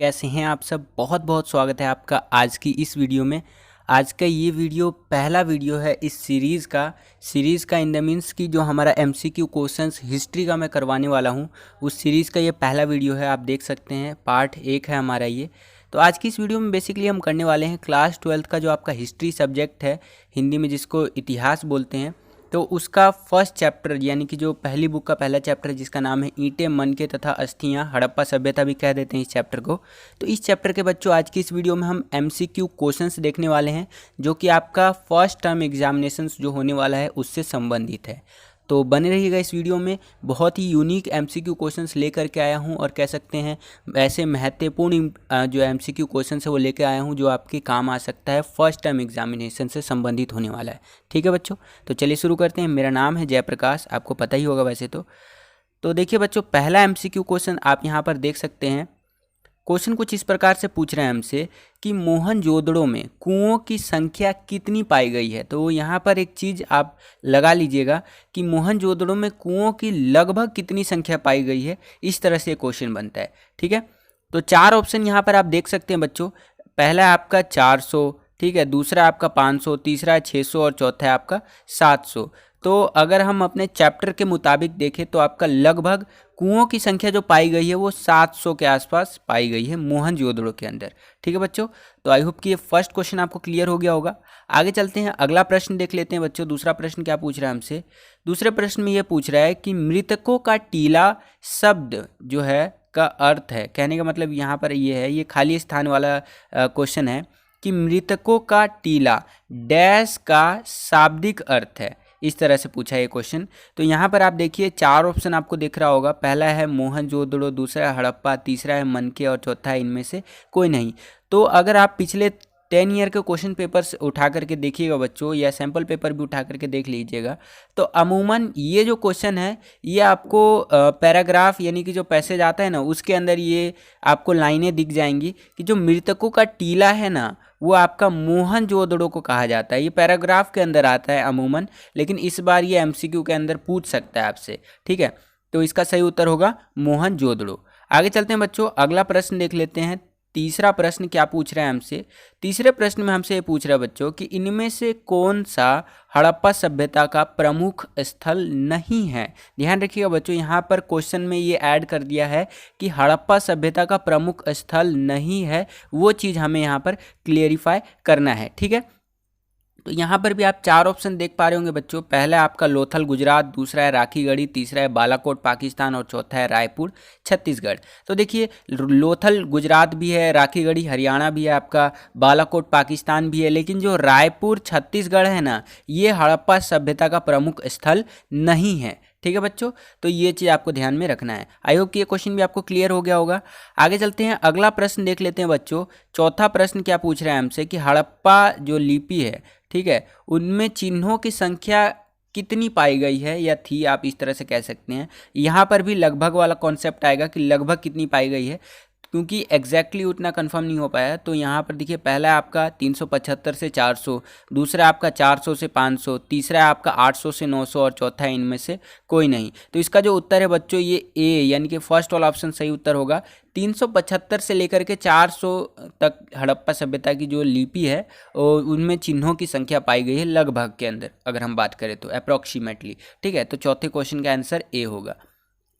कैसे हैं आप सब। बहुत बहुत स्वागत है आपका आज की इस वीडियो में। आज का ये वीडियो पहला वीडियो है इस सीरीज़ का इन द मीन्स की जो हमारा एमसीक्यू क्वेश्चंस हिस्ट्री का मैं करवाने वाला हूँ, उस सीरीज़ का ये पहला वीडियो है। आप देख सकते हैं पार्ट 1 है हमारा ये। तो आज की इस वीडियो में बेसिकली हम करने वाले हैं क्लास 12th का जो आपका हिस्ट्री सब्जेक्ट है, हिंदी में जिसको इतिहास बोलते हैं, तो उसका फर्स्ट चैप्टर यानी कि जो पहली बुक का पहला चैप्टर है जिसका नाम है ईंटें, मनके तथा अस्थियां, हड़प्पा सभ्यता भी कह देते हैं इस चैप्टर को। तो इस चैप्टर के बच्चों आज की इस वीडियो में हम एमसीक्यू क्वेश्चंस देखने वाले हैं जो कि आपका फर्स्ट टर्म एग्जामिनेशंस जो होने वाला है उससे संबंधित है। तो बने रहिएगा इस वीडियो में। बहुत ही यूनिक एमसीक्यू क्वेश्चंस लेकर के आया हूं और कह सकते हैं ऐसे महत्वपूर्ण जो एमसीक्यू क्वेश्चंस है वो लेकर आया हूं जो आपके काम आ सकता है, फर्स्ट टर्म एग्जामिनेशन से संबंधित होने वाला है। ठीक है बच्चों, तो चलिए शुरू करते हैं। मेरा नाम है जयप्रकाश, आपको पता ही होगा वैसे तो देखिए बच्चों, पहला एमसीक्यू क्वेश्चन आप यहाँ पर देख सकते हैं। क्वेश्चन कुछ इस प्रकार से पूछ रहे हैं हमसे कि मोहनजोदड़ो में कुओं की संख्या कितनी पाई गई है। तो यहाँ पर एक चीज़ आप लगा लीजिएगा कि मोहनजोदड़ो में कुओं की लगभग कितनी संख्या पाई गई है, इस तरह से क्वेश्चन बनता है। ठीक है, तो 4 ऑप्शन यहाँ पर आप देख सकते हैं बच्चों। पहला है आपका 400, ठीक है, दूसरा आपका 500, तीसरा है 600 और चौथा है आपका 700। तो अगर हम अपने चैप्टर के मुताबिक देखें तो आपका लगभग कुओं की संख्या जो पाई गई है वो 700 के आसपास पाई गई है मोहनजोदड़ो के अंदर। ठीक है बच्चों, तो आई होप कि ये फर्स्ट क्वेश्चन आपको क्लियर हो गया होगा। आगे चलते हैं, अगला प्रश्न देख लेते हैं बच्चों। दूसरा प्रश्न क्या पूछ रहा है हमसे? दूसरे प्रश्न में ये पूछ रहा है कि मृतकों का टीला शब्द जो है का अर्थ है। कहने का मतलब यहाँ पर ये है, ये खाली स्थान वाला क्वेश्चन है कि मृतकों का टीला डैश का शाब्दिक अर्थ है। इस तरह से पूछा है ये क्वेश्चन। तो यहाँ पर आप देखिए 4 ऑप्शन आपको दिख रहा होगा। पहला है मोहनजोदड़ो, दूसरा है हड़प्पा, तीसरा है मनके और चौथा है इनमें से कोई नहीं। तो अगर आप पिछले 10 ईयर के क्वेश्चन पेपर्स उठा करके देखिएगा बच्चों, या सैम्पल पेपर भी उठा करके देख लीजिएगा, तो अमूमन ये जो क्वेश्चन है ये आपको पैराग्राफ यानी कि जो पैसेज आता है ना उसके अंदर ये आपको लाइनें दिख जाएंगी कि जो मृतकों का टीला है ना वो आपका मोहनजोदड़ो को कहा जाता है। ये पैराग्राफ के अंदर आता है अमूमन, लेकिन इस बार ये एमसीक्यू के अंदर पूछ सकता है आपसे। ठीक है, तो इसका सही उत्तर होगा मोहनजोदड़ो। आगे चलते हैं बच्चों, अगला प्रश्न देख लेते हैं। तीसरा प्रश्न क्या पूछ रहा है हमसे? तीसरे प्रश्न में हमसे ये पूछ रहा है बच्चों कि इनमें से कौन सा हड़प्पा सभ्यता का प्रमुख स्थल नहीं है। ध्यान रखिएगा बच्चों, यहाँ पर क्वेश्चन में ये ऐड कर दिया है कि हड़प्पा सभ्यता का प्रमुख स्थल नहीं है, वो चीज़ हमें यहाँ पर क्लियरिफाई करना है। ठीक है, तो यहाँ पर भी आप 4 ऑप्शन देख पा रहे होंगे बच्चों। पहला है आपका लोथल गुजरात, दूसरा है राखीगढ़ी, तीसरा है बालाकोट पाकिस्तान और चौथा है रायपुर छत्तीसगढ़। तो देखिए लोथल गुजरात भी है, राखीगढ़ी हरियाणा भी है, आपका बालाकोट पाकिस्तान भी है, लेकिन जो रायपुर छत्तीसगढ़ है ना ये हड़प्पा सभ्यता का प्रमुख स्थल नहीं है। ठीक है बच्चों, तो ये चीज़ आपको ध्यान में रखना है। आई होप कि ये क्वेश्चन भी आपको क्लियर हो गया होगा। आगे चलते हैं, अगला प्रश्न देख लेते हैं बच्चों। चौथा प्रश्न क्या पूछ रहा है हमसे कि हड़प्पा जो लिपि है, ठीक है, उनमें चिन्हों की संख्या कितनी पाई गई है या थी, आप इस तरह से कह सकते हैं। यहाँ पर भी लगभग वाला कॉन्सेप्ट आएगा कि लगभग कितनी पाई गई है, क्योंकि एग्जैक्टली उतना कंफर्म नहीं हो पाया। तो यहाँ पर देखिए पहला है आपका 375 से 400, दूसरा आपका 400 से 500, तीसरा है आपका 800 से 900 और चौथा है इनमें से कोई नहीं। तो इसका जो उत्तर है बच्चों ये ए यानी कि फर्स्ट वाला ऑप्शन सही उत्तर होगा। 375 से लेकर के 400 तक हड़प्पा सभ्यता की जो लिपि है उनमें चिन्हों की संख्या पाई गई है लगभग के अंदर, अगर हम बात करें तो अप्रॉक्सीमेटली। ठीक है, तो चौथे क्वेश्चन का आंसर ए होगा।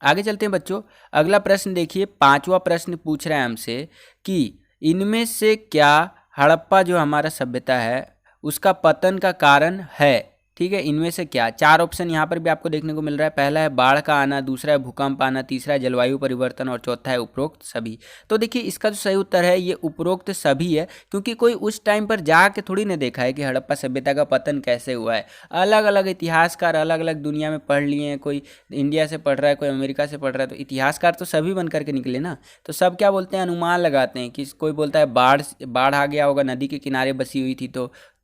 आगे चलते हैं बच्चों, अगला प्रश्न देखिए। 5वां प्रश्न पूछ रहा है हमसे कि इनमें से क्या हड़प्पा जो हमारा सभ्यता है उसका पतन का कारण है। ठीक है, इनमें से क्या? 4 ऑप्शन यहाँ पर भी आपको देखने को मिल रहा है। पहला है बाढ़ का आना, दूसरा है भूकंप आना, तीसरा है जलवायु परिवर्तन और चौथा है उपरोक्त सभी। तो देखिए इसका जो सही उत्तर है ये उपरोक्त सभी है, क्योंकि कोई उस टाइम पर जाके थोड़ी ना देखा है कि हड़प्पा सभ्यता का पतन कैसे हुआ है। अलग अलग इतिहासकार अलग अलग दुनिया में पढ़ लिए हैं, कोई इंडिया से पढ़ रहा है, कोई अमेरिका से पढ़ रहा है, तो इतिहासकार तो सभी बन करके निकले ना। तो सब क्या बोलते हैं, अनुमान लगाते हैं कि कोई बोलता है बाढ़ आ गया होगा, नदी के किनारे बसी हुई थी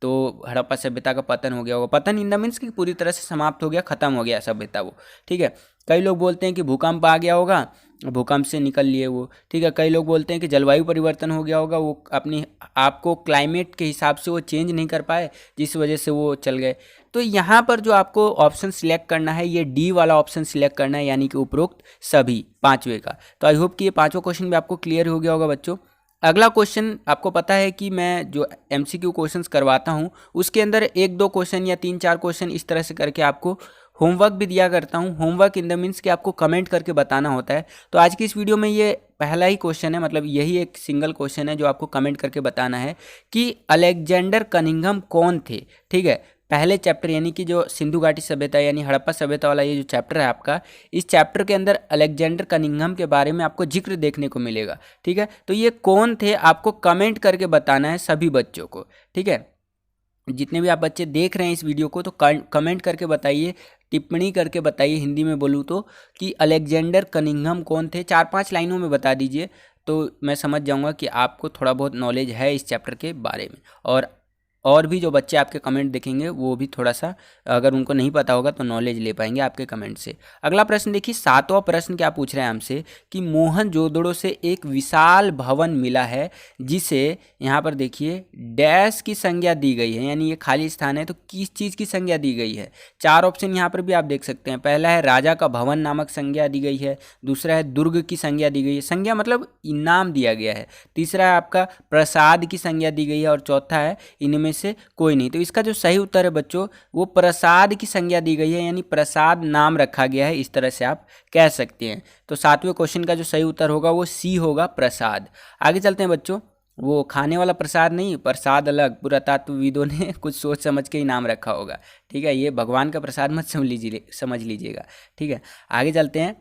तो हड़प्पा सभ्यता का पतन हो गया होगा। पतन इन द मीन्स कि पूरी तरह से समाप्त हो गया, खत्म हो गया सभ्यता वो। ठीक है, कई लोग बोलते हैं कि भूकंप आ गया होगा, भूकंप से निकल लिए वो। ठीक है, कई लोग बोलते हैं कि जलवायु परिवर्तन हो गया होगा, वो अपनी आपको क्लाइमेट के हिसाब से वो चेंज नहीं कर पाए, जिस वजह से वो चल गए। तो यहाँ पर जो आपको ऑप्शन सिलेक्ट करना है ये डी वाला ऑप्शन सिलेक्ट करना है, यानी कि उपरोक्त सभी, पांचवे का। तो आई होप कि ये पांचों क्वेश्चन भी आपको क्लियर हो गया होगा बच्चों। अगला क्वेश्चन, आपको पता है कि मैं जो MCQ क्वेश्चंस करवाता हूँ उसके अंदर 1-2 क्वेश्चन या 3-4 क्वेश्चन इस तरह से करके आपको होमवर्क भी दिया करता हूँ। होमवर्क इन द मीन्स कि आपको कमेंट करके बताना होता है। तो आज की इस वीडियो में ये पहला ही क्वेश्चन है, मतलब यही एक सिंगल क्वेश्चन है जो आपको कमेंट करके बताना है कि अलेक्जेंडर कनिंघम कौन थे। ठीक है, पहले चैप्टर यानी कि जो सिंधु घाटी सभ्यता यानी हड़प्पा सभ्यता वाला ये जो चैप्टर है आपका, इस चैप्टर के अंदर अलेक्जेंडर कनिंघम के बारे में आपको जिक्र देखने को मिलेगा। ठीक है, तो ये कौन थे आपको कमेंट करके बताना है सभी बच्चों को। ठीक है, जितने भी आप बच्चे देख रहे हैं इस वीडियो को, तो कमेंट करके बताइए, टिप्पणी करके बताइए, हिंदी में बोलूँ तो, कि अलेक्जेंडर कनिंघम कौन थे। 4-5 लाइनों में बता दीजिए तो मैं समझ जाऊंगा कि आपको थोड़ा बहुत नॉलेज है इस चैप्टर के बारे में। और भी जो बच्चे आपके कमेंट देखेंगे वो भी थोड़ा सा, अगर उनको नहीं पता होगा तो नॉलेज ले पाएंगे आपके कमेंट से। अगला प्रश्न देखिए, 7वां प्रश्न क्या पूछ रहे हैं हमसे कि मोहनजोदड़ो से एक विशाल भवन मिला है जिसे, यहाँ पर देखिए, डैश की संज्ञा दी गई है, यानी ये खाली स्थान है तो किस चीज़ की संज्ञा दी गई है। 4 ऑप्शन यहाँ पर भी आप देख सकते हैं। पहला है राजा का भवन नामक संज्ञा दी गई है, दूसरा है दुर्ग की संज्ञा दी गई है, संज्ञा मतलब इनाम दिया गया है, तीसरा है आपका प्रसाद की संज्ञा दी गई है, और चौथा है इनमें से कोई नहीं। तो इसका जो सही उत्तर है बच्चों वो प्रसाद की संज्ञा दी गई है, यानी प्रसाद नाम रखा गया है, इस तरह से आप कह सकते हैं। तो 7वें क्वेश्चन का जो सही उत्तर होगा वो सी होगा, प्रसाद। आगे चलते हैं बच्चों, वो खाने वाला प्रसाद नहीं, प्रसाद अलग, पुरातत्वविदों ने कुछ सोच समझ के ही नाम रखा होगा। ठीक है, ये भगवान का प्रसाद मत समझ लीजिएगा। ठीक है, आगे चलते हैं।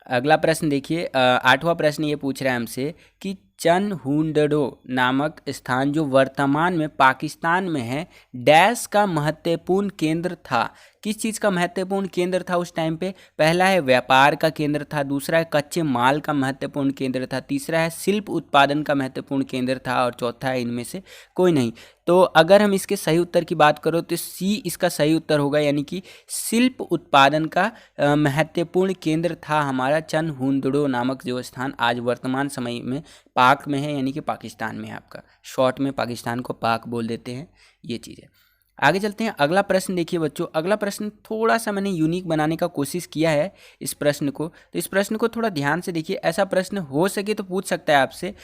अगला प्रश्न देखिए, 8वां प्रश्न ये पूछ रहा है हमसे कि चनहुंडडो नामक स्थान जो वर्तमान में पाकिस्तान में है, डैश का महत्वपूर्ण केंद्र था। किस चीज़ का महत्वपूर्ण केंद्र था उस टाइम पे? पहला है व्यापार का केंद्र था, दूसरा है कच्चे माल का महत्वपूर्ण केंद्र था, तीसरा है शिल्प उत्पादन का महत्वपूर्ण केंद्र था, और चौथा है इनमें से कोई नहीं। तो अगर हम इसके सही उत्तर की बात करो तो सी इसका सही उत्तर होगा, यानी कि शिल्प उत्पादन का महत्वपूर्ण केंद्र था हमारा चनहुंडडो नामक जो स्थान आज वर्तमान समय में पाक में है, यानी कि पाकिस्तान में है। आपका शॉर्ट में पाकिस्तान को पाक बोल देते हैं, ये चीज़ है। आगे चलते हैं। अगला प्रश्न देखिए बच्चों, अगला प्रश्न थोड़ा सा मैंने यूनिक बनाने का कोशिश किया है इस प्रश्न को, तो इस प्रश्न को थोड़ा ध्यान से देखिए। ऐसा प्रश्न हो सके तो पूछ सकता है आपसे।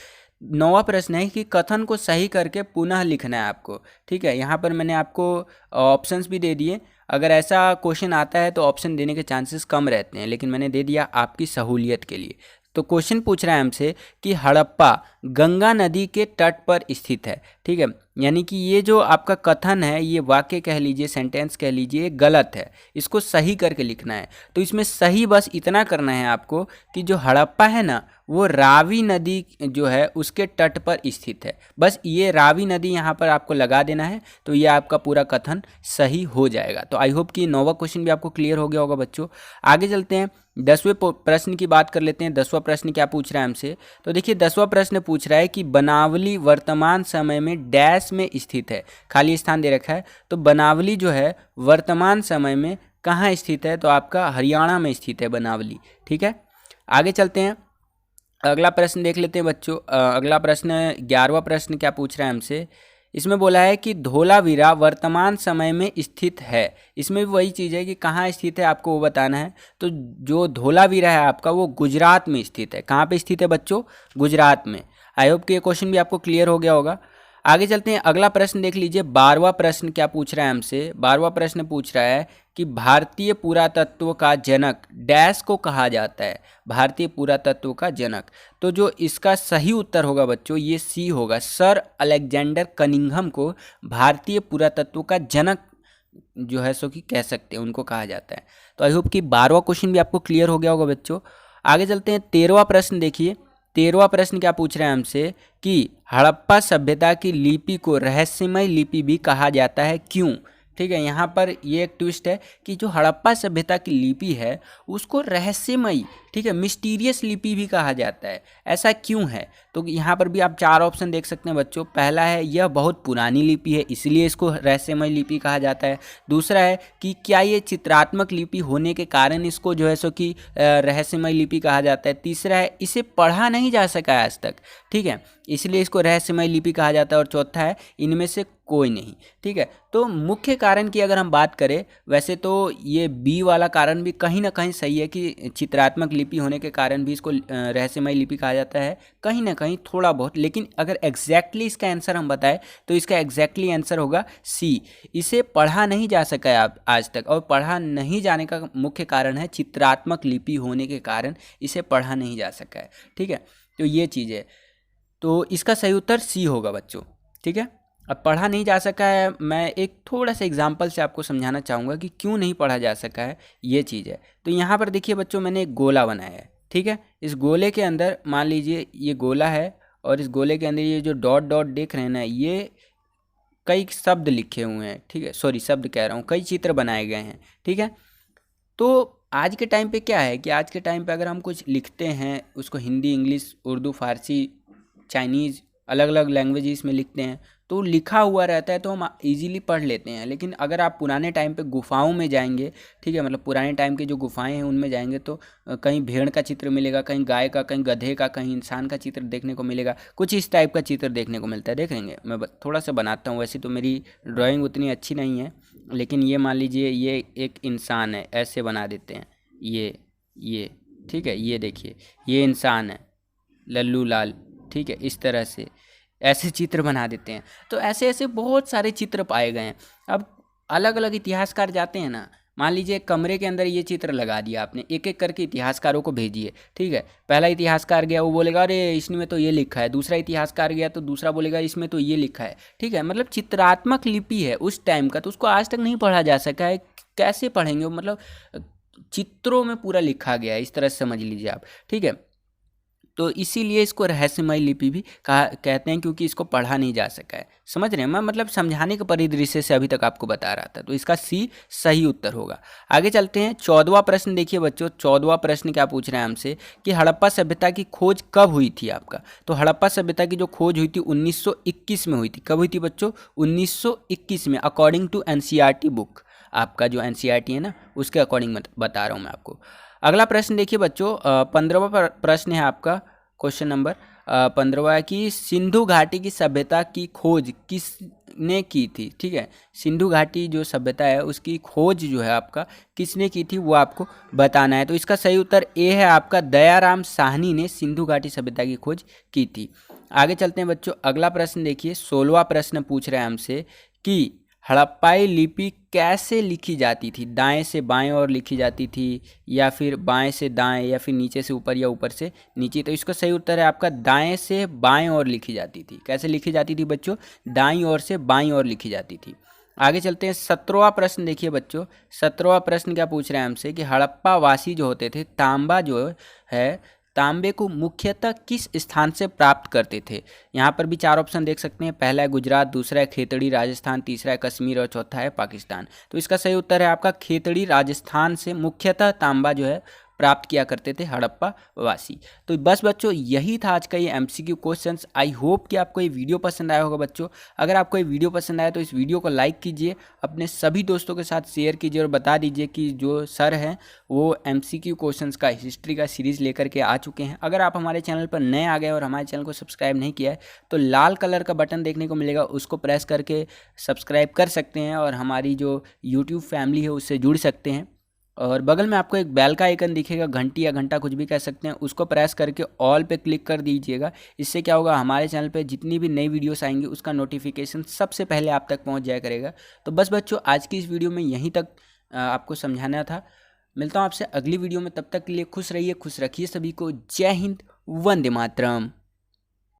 9वां प्रश्न है कि कथन को सही करके पुनः लिखना है आपको। ठीक है, यहाँ पर मैंने आपको ऑप्शंस भी दे दिए। अगर ऐसा क्वेश्चन आता है तो ऑप्शन देने के चांसेस कम रहते हैं, लेकिन मैंने दे दिया आपकी सहूलियत के लिए। तो क्वेश्चन पूछ रहा है हमसे कि हड़प्पा गंगा नदी के तट पर स्थित है। ठीक है, यानी कि ये जो आपका कथन है, ये वाक्य कह लीजिए, सेंटेंस कह लीजिए, गलत है, इसको सही करके लिखना है। तो इसमें सही बस इतना करना है आपको कि जो हड़प्पा है ना वो रावी नदी जो है उसके तट पर स्थित है। बस ये रावी नदी यहाँ पर आपको लगा देना है, तो ये आपका पूरा कथन सही हो जाएगा। तो आई होप कि 9वां क्वेश्चन भी आपको क्लियर हो गया होगा बच्चों। आगे चलते हैं, 10वें प्रश्न की बात कर लेते हैं। 10वां प्रश्न क्या पूछ रहा है हमसे, तो देखिए 10वां प्रश्न पूछ रहा है कि बनावली वर्तमान समय में डैश में स्थित है, खाली स्थान दे रखा है। तो बनावली जो है वर्तमान समय में कहाँ स्थित है, तो आपका हरियाणा में स्थित है बनावली। ठीक है, आगे चलते हैं। अगला प्रश्न देख लेते हैं बच्चों। अगला प्रश्न 11वां प्रश्न क्या पूछ रहा है हमसे, इसमें बोला है कि धोलावीरा वर्तमान समय में स्थित है। इसमें भी वही चीज़ है कि कहाँ स्थित है आपको वो बताना है। तो जो धोलावीरा है आपका वो गुजरात में स्थित है। कहाँ पे स्थित है बच्चों? गुजरात में। आई होप कि ये क्वेश्चन भी आपको क्लियर हो गया होगा। आगे चलते हैं, अगला प्रश्न देख लीजिए। 12वां प्रश्न क्या पूछ रहा है हमसे, 12वां प्रश्न पूछ रहा है कि भारतीय पुरातत्व का जनक डैश को कहा जाता है। भारतीय पुरातत्व का जनक, तो जो इसका सही उत्तर होगा बच्चों ये सी होगा, सर अलेक्जेंडर कनिंघम को भारतीय पुरातत्व का जनक जो है सो कि कह सकते हैं, उनको कहा जाता है। तो आई होप कि 12वां क्वेश्चन भी आपको क्लियर हो गया होगा बच्चों। आगे चलते हैं, 13वां प्रश्न देखिए। 13वां प्रश्न क्या पूछ रहे हैं हमसे कि हड़प्पा सभ्यता की लिपि को रहस्यमय लिपि भी कहा जाता है, क्यों? ठीक है, यहाँ पर ये एक ट्विस्ट है कि जो हड़प्पा सभ्यता की लिपि है उसको रहस्यमयी, ठीक है। मिस्टीरियस लिपि भी कहा जाता है, ऐसा क्यों है? तो यहाँ पर भी आप 4 ऑप्शन देख सकते हैं बच्चों। पहला है यह बहुत पुरानी लिपि है इसलिए इसको रहस्यमय लिपि कहा जाता है। दूसरा है कि क्या ये चित्रात्मक लिपि होने के कारण इसको जो है सो कि रहस्यमय लिपि कहा जाता है। तीसरा है इसे पढ़ा नहीं जा सका है आज तक, ठीक है, इसलिए इसको रहस्यमय लिपि कहा जाता है। और चौथा है इनमें से कोई नहीं, ठीक है। तो मुख्य कारण की अगर हम बात करें, वैसे तो ये बी वाला कारण भी कहीं ना कहीं सही है कि चित्रात्मक लिपि होने के कारण भी इसको रहस्यमय लिपि कहा जाता है, कहीं ना कहीं थोड़ा बहुत। लेकिन अगर एग्जैक्टली इसका आंसर हम बताएं तो इसका एग्जैक्टली आंसर होगा सी, इसे पढ़ा नहीं जा सका है आज तक। और पढ़ा नहीं जाने का मुख्य कारण है चित्रात्मक लिपि होने के कारण इसे पढ़ा नहीं जा सका है, ठीक है। तो ये चीज़ है, तो इसका सही उत्तर सी होगा बच्चों, ठीक है। अब पढ़ा नहीं जा सका है, मैं एक थोड़ा सा एग्जांपल से आपको समझाना चाहूँगा कि क्यों नहीं पढ़ा जा सका है, ये चीज़ है। तो यहाँ पर देखिए बच्चों, मैंने एक गोला बनाया है, ठीक है। इस गोले के अंदर मान लीजिए ये गोला है और इस गोले के अंदर ये जो डॉट डॉट देख रहे हैं ना, ये कई शब्द लिखे हुए हैं, ठीक है, सॉरी शब्द कह रहा हूँ, कई चित्र बनाए गए हैं, ठीक है। तो आज के टाइम पे क्या है कि आज के टाइम पे अगर हम कुछ लिखते हैं उसको हिंदी, इंग्लिश, उर्दू, फारसी, चाइनीज़, अलग अलग लैंग्वेजेस में लिखते हैं तो लिखा हुआ रहता है तो हम इजीली पढ़ लेते हैं। लेकिन अगर आप पुराने टाइम पे गुफाओं में जाएंगे, ठीक है, मतलब पुराने टाइम की जो गुफाएं हैं उनमें जाएंगे तो कहीं भेड़ का चित्र मिलेगा, कहीं गाय का, कहीं गधे का, कहीं इंसान का चित्र देखने को मिलेगा, कुछ इस टाइप का चित्र देखने को मिलता है। देखेंगे मैं थोड़ा सा बनाता हूँ, वैसे तो मेरी ड्राइंग उतनी अच्छी नहीं है, लेकिन ये मान लीजिए ये एक इंसान है, ऐसे बना देते हैं, ये ठीक है, ये देखिए ये इंसान है, लल्लू लाल, ठीक है, इस तरह से ऐसे चित्र बना देते हैं। तो ऐसे ऐसे बहुत सारे चित्र पाए गए हैं। अब अलग अलग इतिहासकार जाते हैं ना, मान लीजिए कमरे के अंदर ये चित्र लगा दिया आपने, एक एक करके इतिहासकारों को भेजिए, ठीक है। पहला इतिहासकार गया, वो बोलेगा अरे इसमें तो ये लिखा है, दूसरा इतिहासकार गया तो दूसरा बोलेगा इसमें तो ये लिखा है, ठीक है। मतलब चित्रात्मक लिपि है उस टाइम का, तो उसको आज तक नहीं पढ़ा जा सका है। कैसे पढ़ेंगे? मतलब चित्रों में पूरा लिखा गया है, इस तरह से समझ लीजिए आप, ठीक है। तो इसीलिए इसको रहस्यमय लिपि भी कहते हैं, क्योंकि इसको पढ़ा नहीं जा सका है। समझ रहे हैं? मैं मतलब समझाने के परिदृश्य से अभी तक आपको बता रहा था। तो इसका सी सही उत्तर होगा। आगे चलते हैं, 14वां प्रश्न देखिए बच्चों। 14वां प्रश्न क्या पूछ रहे हैं हमसे कि हड़प्पा सभ्यता की खोज कब हुई थी आपका? तो हड़प्पा सभ्यता की जो खोज हुई थी 1921 में हुई थी। कब हुई थी बच्चों? 1921 में, अकॉर्डिंग टू NCERT बुक। आपका जो NCERT है ना, उसके अकॉर्डिंग बता रहा हूँ मैं आपको। अगला प्रश्न देखिए बच्चों, 15वां प्रश्न है आपका, क्वेश्चन नंबर 15वां कि सिंधु घाटी की सभ्यता की खोज किसने की थी? ठीक है, सिंधु घाटी जो सभ्यता है उसकी खोज जो है आपका किसने की थी वो आपको बताना है। तो इसका सही उत्तर ए है आपका, दयाराम साहनी ने सिंधु घाटी सभ्यता की खोज की थी। आगे चलते हैं बच्चों, अगला प्रश्न देखिए, 16वां प्रश्न पूछ रहे हैं हमसे कि हड़प्पाई लिपि कैसे लिखी जाती थी? दाएं से बाएं ओर लिखी जाती थी, या फिर बाएं से दाएं, या फिर नीचे से ऊपर, या ऊपर से नीचे? तो इसका सही उत्तर है आपका, दाएं से बाएं ओर लिखी जाती थी। कैसे लिखी जाती थी बच्चों? दाईं ओर से बाईं ओर लिखी जाती थी। आगे चलते हैं, 17वां प्रश्न देखिए बच्चों। 17वां प्रश्न क्या पूछ रहे हैं हमसे कि हड़प्पा वासी जो होते थे, तांबा जो है, तांबे को मुख्यतः किस स्थान से प्राप्त करते थे? यहाँ पर भी 4 ऑप्शन देख सकते हैं। पहला है गुजरात, दूसरा है खेतड़ी राजस्थान, तीसरा है कश्मीर और चौथा है पाकिस्तान। तो इसका सही उत्तर है आपका, खेतड़ी राजस्थान से मुख्यतः तांबा जो है प्राप्त किया करते थे हड़प्पा वासी। तो बस बच्चों यही था आज का ये MCQ क्वेश्चंस। आई होप कि आपको ये वीडियो पसंद आया होगा बच्चों। अगर आपको ये वीडियो पसंद आया तो इस वीडियो को लाइक कीजिए, अपने सभी दोस्तों के साथ शेयर कीजिए और बता दीजिए कि जो सर हैं वो MCQ क्वेश्चंस का हिस्ट्री का सीरीज़ लेकर के आ चुके हैं। अगर आप हमारे चैनल पर नए आ गए और हमारे चैनल को सब्सक्राइब नहीं किया है तो लाल कलर का बटन देखने को मिलेगा, उसको प्रेस करके सब्सक्राइब कर सकते हैं और हमारी जो यूट्यूब फैमिली है उससे जुड़ सकते हैं। और बगल में आपको एक बेल का आइकन दिखेगा, घंटी या घंटा कुछ भी कह सकते हैं, उसको प्रेस करके ऑल पे क्लिक कर दीजिएगा। इससे क्या होगा, हमारे चैनल पे जितनी भी नई वीडियोस आएंगी उसका नोटिफिकेशन सबसे पहले आप तक पहुंच जाया करेगा। तो बस बच्चों आज की इस वीडियो में यहीं तक आपको समझाना था। मिलता हूँ आपसे अगली वीडियो में, तब तक के लिए खुश रहिए, खुश रखिए सभी को। जय हिंद, वंदे मातरम।